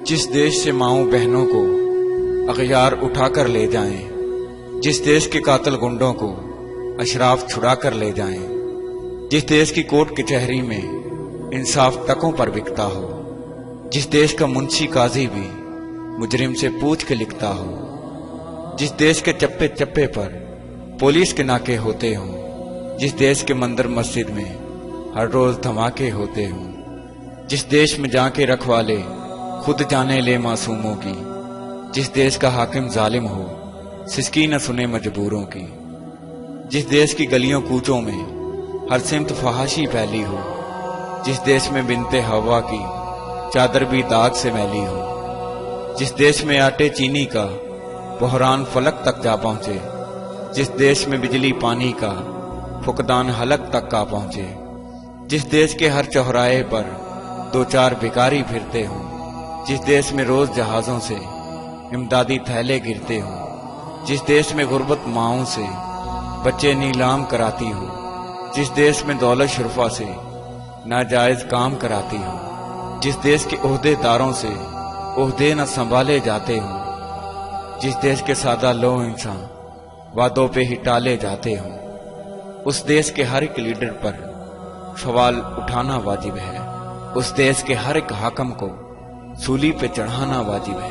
जिस देश से माओं बहनों को अगयार उठा कर ले जाएं, जिस देश के कातिल गुंडों को अशराफ छुड़ा कर ले जाएं, जिस देश की कोर्ट कचहरी में इंसाफ टकों पर बिकता हो, जिस देश का मुंशी काजी भी मुजरिम से पूछ के लिखता हो, जिस देश के चप्पे चप्पे पर पुलिस के नाके होते हों, जिस देश के मंदिर मस्जिद में हर रोज धमाके होते हों, जिस देश में जाके रखवाले खुद जाने ले मासूमों की, जिस देश का हाकिम जालिम हो सिसकी न सुने मजबूरों की, जिस देश की गलियों कूचों में हर सिमत फहाशी फैली हो, जिस देश में बिनते हवा की चादर भी दाग से मैली हो, जिस देश में आटे चीनी का बहरान फलक तक जा पहुंचे, जिस देश में बिजली पानी का फुकदान हलक तक का पहुंचे, जिस देश के हर चौराहे पर दो चार भिखारी फिरते हों, जिस देश में रोज जहाजों से इमदादी थैले गिरते हों, जिस देश में गुर्बत माओं से बच्चे नीलाम कराती हो, जिस देश में दौलत शुरफा से नाजायज काम कराती हो, जिस देश के ओहदेदारों से ओहदे न संभाले जाते हों, जिस देश के सादा लो इंसान वादों पे ही टाले जाते हों, उस देश के हर एक लीडर पर सवाल उठाना वाजिब है, उस देश के हर एक हाकम को सूली पे चढ़ाना वाजिब है।